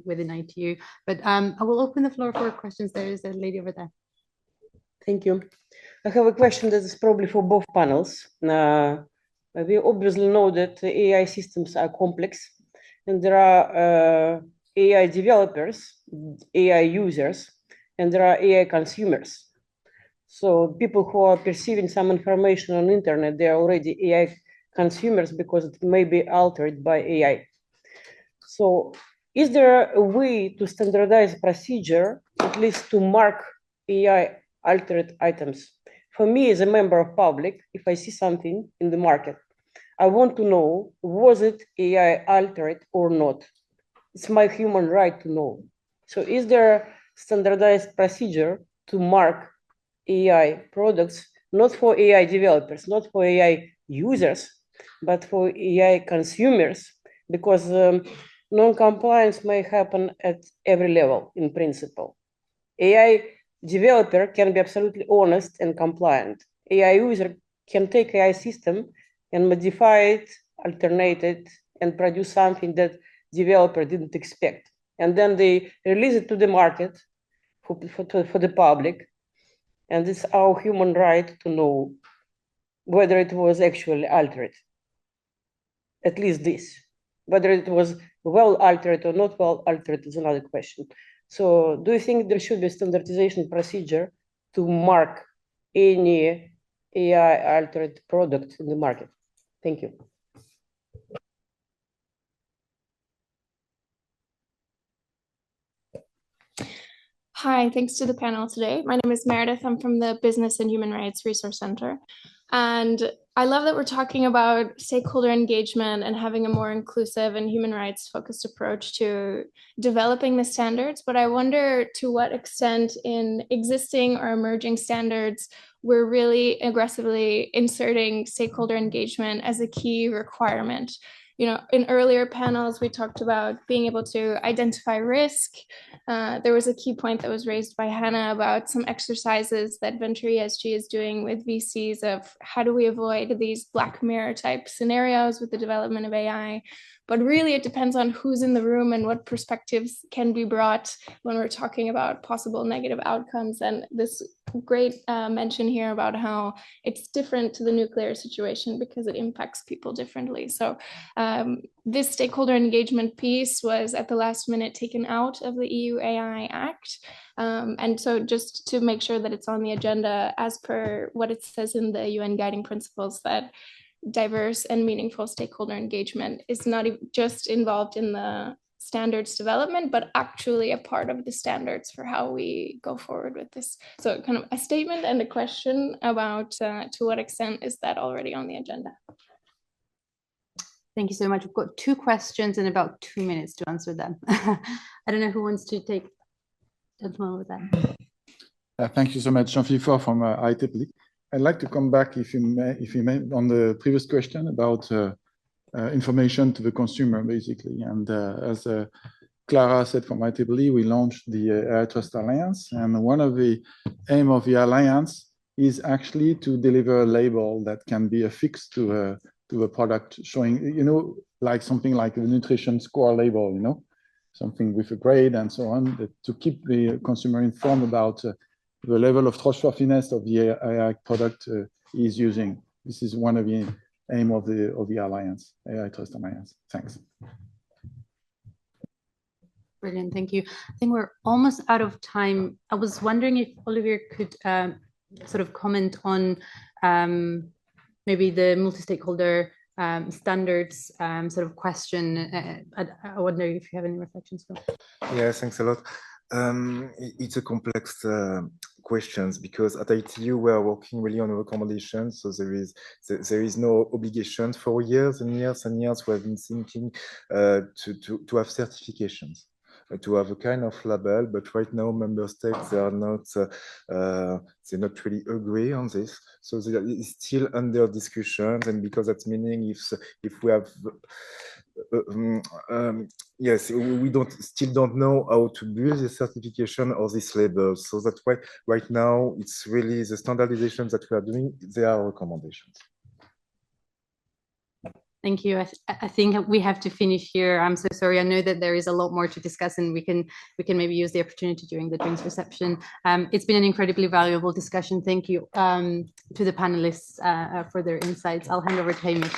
within ITU. But I will open the floor for questions. There is a lady over there. Thank you. I have a question that is probably for both panels. We obviously know that AI systems are complex, and there are AI developers, AI users, and there are AI consumers. So people who are perceiving some information on the internet, they are already AI consumers because it may be altered by AI. So is there a way to standardize procedure, at least to mark AI altered items? For me, as a member of public, if I see something in the market, I want to know, was it AI altered or not? It's my human right to know. So is there a standardized procedure to mark AI products, not for AI developers, not for AI users, but for AI consumers? Because non-compliance may happen at every level in principle. AI developer can be absolutely honest and compliant. AI user can take AI system and modify it, alternate it, and produce something that developer didn't expect. And then they release it to the market for the public. And it's our human right to know whether it was actually altered. At least this. Whether it was well altered or not well altered is another question. So do you think there should be a standardization procedure to mark any AI altered product in the market? Thank you. Hi, thanks to the panel today. My name is Meredith. I'm from the Business and Human Rights Resource Center. And I love that we're talking about stakeholder engagement and having a more inclusive and human rights focused approach to developing the standards. But I wonder to what extent in existing or emerging standards, we're really aggressively inserting stakeholder engagement as a key requirement. in earlier panels, we talked about being able to identify risk. There was a key point that was raised by Hannah about some exercises that Venture ESG is doing with VCs of how do we avoid these Black Mirror type scenarios with the development of AI. But really, it depends on who's in the room and what perspectives can be brought when we're talking about possible negative outcomes. And this great mention here about how it's different to the nuclear situation because it impacts people differently. So this stakeholder engagement piece was at the last minute taken out of the EU AI Act. And so just to make sure that it's on the agenda as per what it says in the UN guiding principles, that diverse and meaningful stakeholder engagement is not just involved in the standards development, but actually a part of the standards for how we go forward with this. So kind of a statement and a question about to what extent is that already on the agenda? Thank you so much. We've got 2 questions and about 2 minutes to answer them. I don't know who wants to take gentleman with that. Thank you so much, Jean-Philippe from IEEE. I'd like to come back, if you may, on the previous question about information to the consumer, basically. And as Clara said from IEEE, we launched the AI Trust Alliance. And one of the aim of the Alliance is actually to deliver a label that can be affixed to a product showing, like something like a nutrition score label, something with a grade and so on, to keep the consumer informed about the level of trustworthiness of the AI product he is using. This is one of the aim of the Alliance, AI Trust Alliance. Thanks. Brilliant, thank you. I think we're almost out of time. I was wondering if Olivier could sort of comment on maybe the multi-stakeholder standards sort of question. I wonder if you have any reflections. Yeah, thanks a lot. It's a complex questions because at ITU we are working really on recommendations. So there is no obligation for years and years and years. We have been thinking to have certifications, to have a kind of label, but right now member states they are not they not really agree on this. So it's still under discussion, and because that's meaning if we have yes, we still don't know how to build the certification of this label. So that's why right now it's really the standardization that we are doing. They are recommendations. Thank you. I think we have to finish here. I'm so sorry. I know that there is a lot more to discuss, and we can maybe use the opportunity during the drinks reception. It's been an incredibly valuable discussion. Thank you to the panelists for their insights. I'll hand over to Hamish.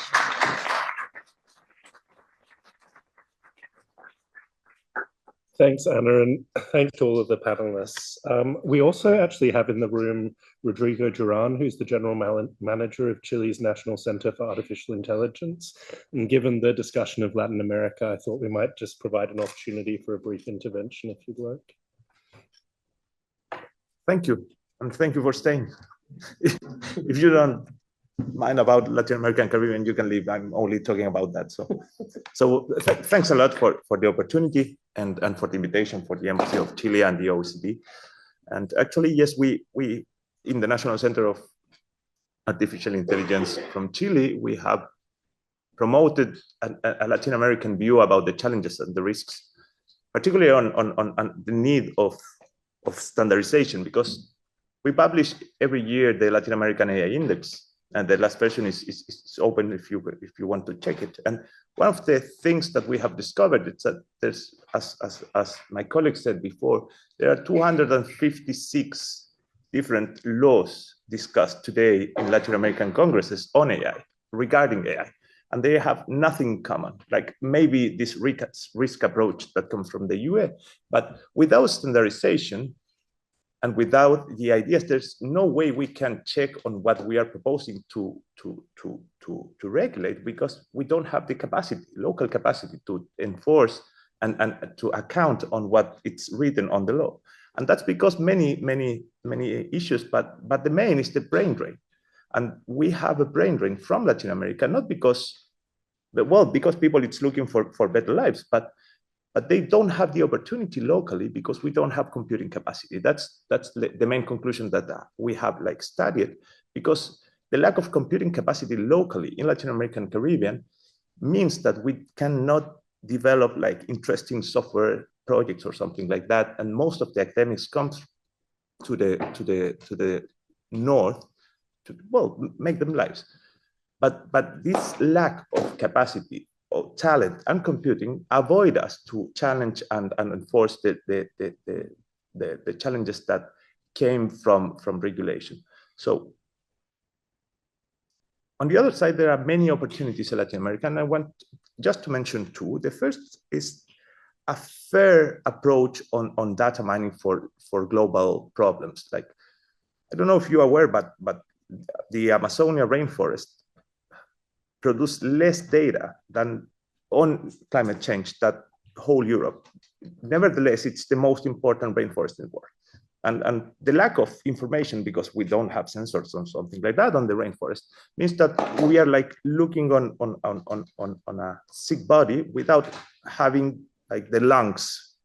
Thanks, Anna, and thanks to all of the panelists. We also actually have in the room Rodrigo Duran, who's the General Manager of Chile's National Center for Artificial Intelligence. And given the discussion of Latin America, I thought we might just provide an opportunity for a brief intervention, if you'd like. Thank you, and thank you for staying. If you don't mind about Latin America and Caribbean, you can leave. I'm only talking about that. So thanks a lot for the opportunity and for the invitation for the Embassy of Chile and the OECD. And actually, yes, we in the National Center of Artificial Intelligence from Chile, we have promoted a Latin American view about the challenges and the risks, particularly on the need of standardization, because we publish every year the Latin American AI Index. And the last version is open if you want to check it. And one of the things that we have discovered is that there's, as my colleague said before, there are 256 different laws discussed today in Latin American congresses on AI, regarding AI. And they have nothing in common, like maybe this risk approach that comes from the US. But without standardization, and without the ideas, there's no way we can check on what we are proposing to regulate, because we don't have the capacity, local capacity to enforce and to account on what it's written on the law. And that's because many issues, but the main is the brain drain. And we have a brain drain from Latin America, not because, well, because people it's looking for better lives, but they don't have the opportunity locally because we don't have computing capacity. That's the main conclusion that we have studied, because the lack of computing capacity locally in Latin America and Caribbean means that we cannot develop like interesting software projects or something like that. And most of the academics comes to the north to, well, make them lives. But this lack of capacity, of talent and computing avoid us to challenge and enforce the challenges that came from regulation. So on the other side, there are many opportunities in Latin America, and I want just to mention two. The first is a fair approach on data mining for global problems. Like, I don't know if you're aware, but the Amazonia rainforest produce less data than on climate change that whole Europe. Nevertheless, it's the most important rainforest in the world. And the lack of information, because we don't have sensors or something like that on the rainforest, means that we are like looking on a sick body without having like the lungs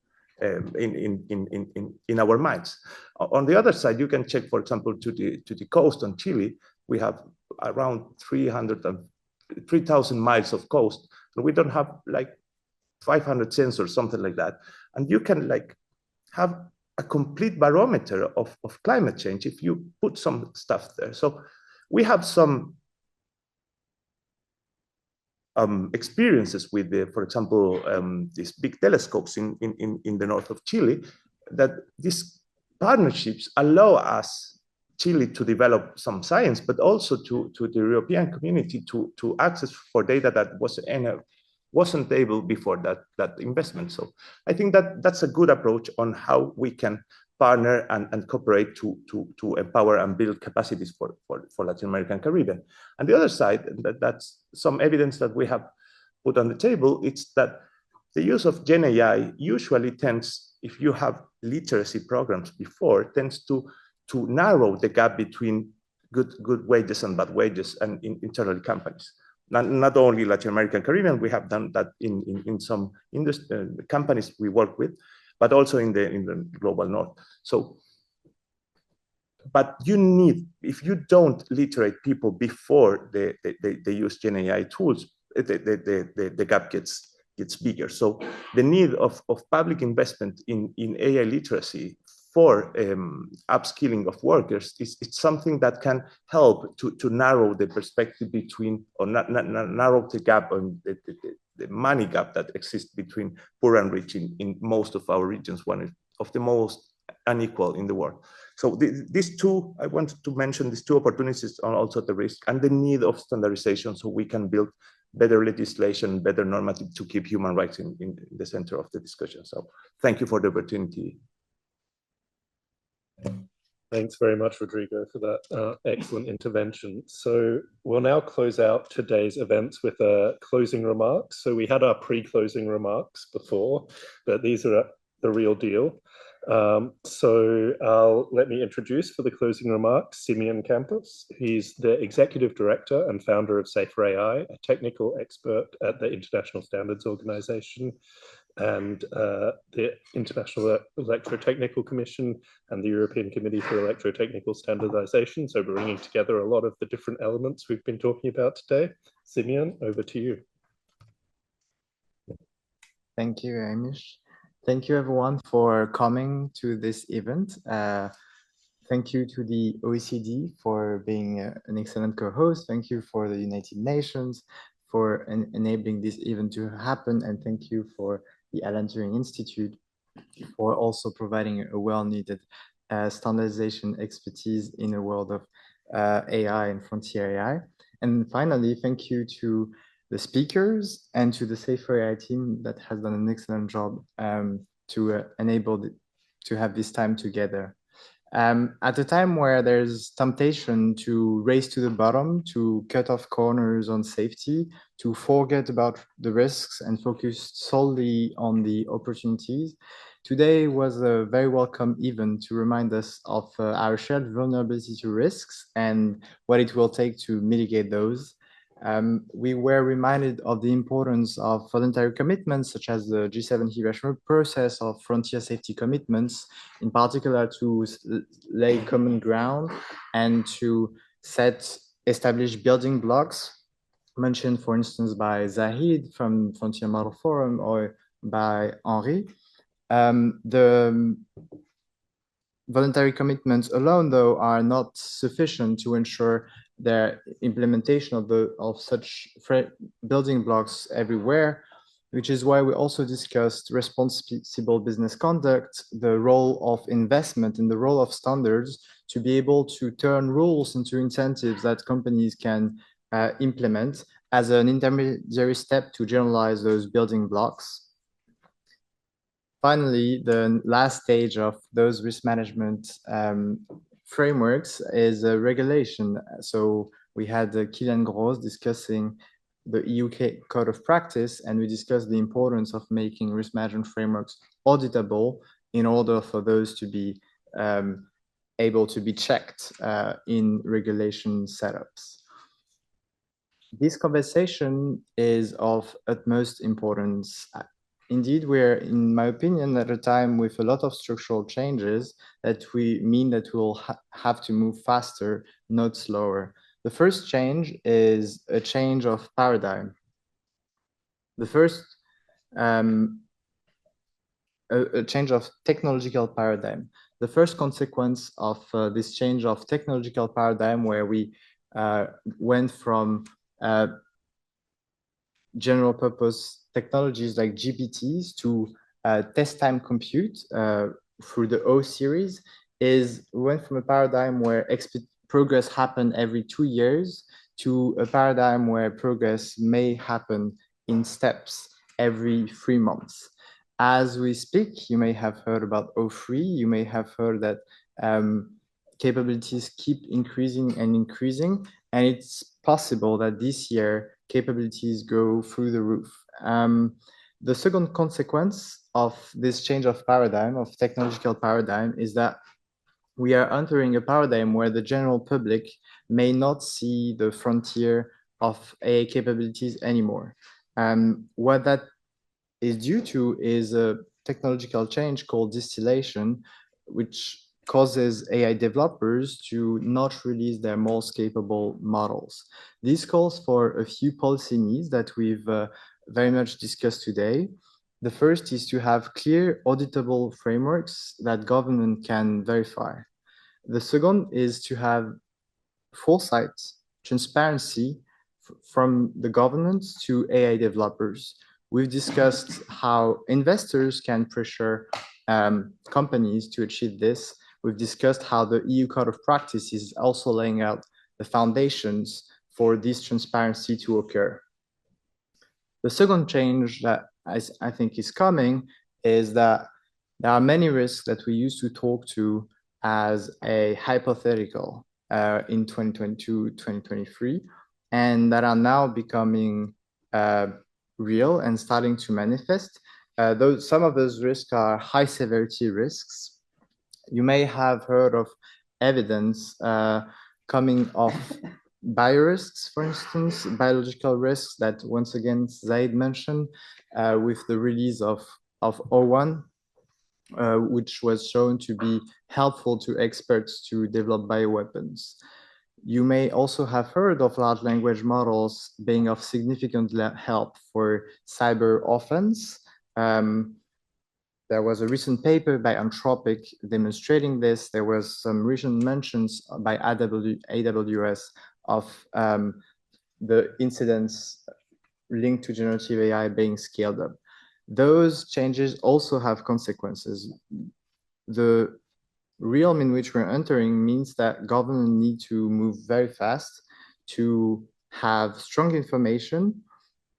in our minds. On the other side, you can check, for example, to the coast on Chile. We have around 3,000 miles of coast, and we don't have like 500 sensors, something like that. And you can like have a complete barometer of climate change if you put some stuff there. So we have some experiences with for example, these big telescopes in the north of Chile, that these partnerships allow us, Chile, to develop some science, but also to the European community to access for data that wasn't able before that investment. So I think that's a good approach on how we can partner and cooperate to empower and build capacities for Latin America and Caribbean. And the other side, that's some evidence that we have put on the table, it's that the use of Gen AI usually tends, if you have literacy programs before, tends to narrow the gap between good wages and bad wages and in internal companies. Not only Latin American and Caribbean, we have done that in some companies we work with, but also in the global north. So, but you need, if you don't literate people before they use Gen AI tools, the gap gets bigger. So the need of public investment in AI literacy for upskilling of workers is something that can help to narrow the perspective between, or narrow the gap on the money gap that exists between poor and rich in most of our regions, one of the most unequal in the world. So these two, I wanted to mention these two opportunities on also the risk and the need of standardization, so we can build better legislation, better normative to keep human rights in the center of the discussion. So thank you for the opportunity. Thanks very much, Rodrigo, for that excellent intervention. So we'll now close out today's events with closing remarks. So we had our pre-closing remarks before, but these are the real deal. So let me introduce for the closing remarks, Siméon Campos. He's the Executive Director and founder of SaferAI, a technical expert at the International Standards Organization and the International Electrotechnical Commission and the European Committee for Electrotechnical Standardization. So bringing together a lot of the different elements we've been talking about today. Siméon, over to you. Thank you, Amish. Thank you, everyone, for coming to this event. Thank you to the OECD for being an excellent co-host. Thank you for the United Nations for enabling this event to happen. And thank you for the Alan Turing Institute for also providing a well-needed standardization expertise in a world of AI and frontier AI. And finally, thank you to the speakers and to the SaferAI team that has done an excellent job to enable to have this time together. At a time where there's temptation to race to the bottom, to cut off corners on safety, to forget about the risks and focus solely on the opportunities, today was a very welcome event to remind us of our shared vulnerability to risks and what it will take to mitigate those. We were reminded of the importance of voluntary commitments, such as the G7 Hiroshima process of frontier safety commitments, in particular to lay common ground and to establish building blocks mentioned, for instance, by Zahid from Frontier Model Forum or by Henri. The voluntary commitments alone, though, are not sufficient to ensure their implementation of such building blocks everywhere, which is why we also discussed responsible business conduct, the role of investment and the role of standards to be able to turn rules into incentives that companies can implement as an intermediary step to generalize those building blocks. Finally, the last stage of those risk management frameworks is a regulation. So we had Kilian Gross discussing the EU Code of Practice, and we discussed the importance of making risk management frameworks auditable in order for those to be able to be checked in regulation setups. This conversation is of utmost importance. Indeed, we're, in my opinion, at a time with a lot of structural changes that we mean that we'll have to move faster, not slower. The first change is a change of paradigm. The first, a change of technological paradigm. The first consequence of this change of technological paradigm, where we went from general purpose technologies like GPTs to test time compute through the O series, is we went from a paradigm where progress happened every 2 years to a paradigm where progress may happen in steps every 3 months. As we speak, you may have heard about O3, you may have heard that capabilities keep increasing and increasing, and it's possible that this year capabilities go through the roof. The second consequence of this change of paradigm, of technological paradigm, is that we are entering a paradigm where the general public may not see the frontier of AI capabilities anymore. What that is due to is a technological change called distillation, which causes AI developers to not release their most capable models. This calls for a few policy needs that we've very much discussed today. The first is to have clear auditable frameworks that government can verify. The second is to have foresight, transparency from the government to AI developers. We've discussed how investors can pressure companies to achieve this. We've discussed how the EU Code of Practice is also laying out the foundations for this transparency to occur. The second change that I think is coming is that there are many risks that we used to talk to as a hypothetical in 2022, 2023, and that are now becoming real and starting to manifest. Some of those risks are high severity risks. You may have heard of evidence coming of biorisks, for instance, biological risks that once again Zaid mentioned with the release of O1, which was shown to be helpful to experts to develop bioweapons. You may also have heard of large language models being of significant help for cyber offense. There was a recent paper by Anthropic demonstrating this. There was some recent mentions by AWS of the incidents linked to generative AI being scaled up. Those changes also have consequences. The realm in which we're entering means that government need to move very fast to have strong information,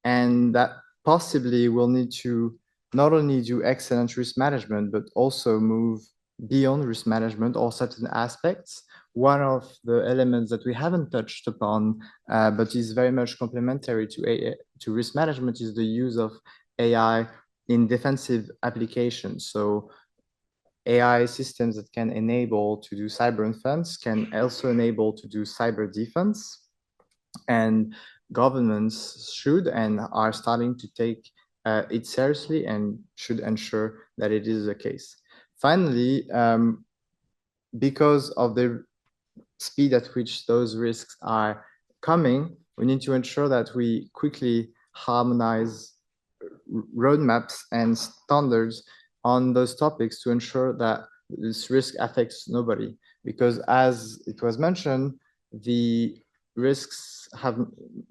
and that possibly will need to not only do excellent risk management, but also move beyond risk management or certain aspects. One of the elements that we haven't touched upon, but is very much complementary to risk management, is the use of AI in defensive applications. So AI systems that can enable to do cyber defense can also enable to do cyber defense. And governments should and are starting to take it seriously and should ensure that it is the case. Finally, because of the speed at which those risks are coming, we need to ensure that we quickly harmonize roadmaps and standards on those topics to ensure that this risk affects nobody. Because as it was mentioned,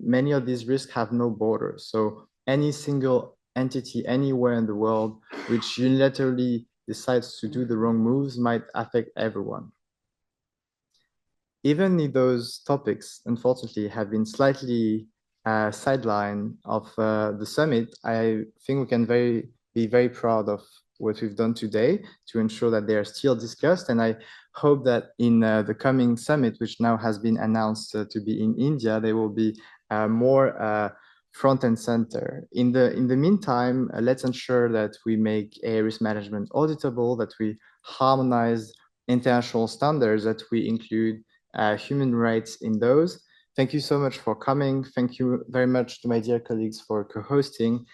many of these risks have no borders. So any single entity anywhere in the world which unilaterally decides to do the wrong moves might affect everyone. Even if those topics, unfortunately, have been slightly sidelined of the summit, I think we can be very proud of what we've done today to ensure that they are still discussed. And I hope that in the coming summit, which now has been announced to be in India, there will be more front and center. In the meantime, let's ensure that we make AI risk management auditable, that we harmonize international standards, that we include human rights in those. Thank you so much for coming. Thank you very much to my dear colleagues for co-hosting.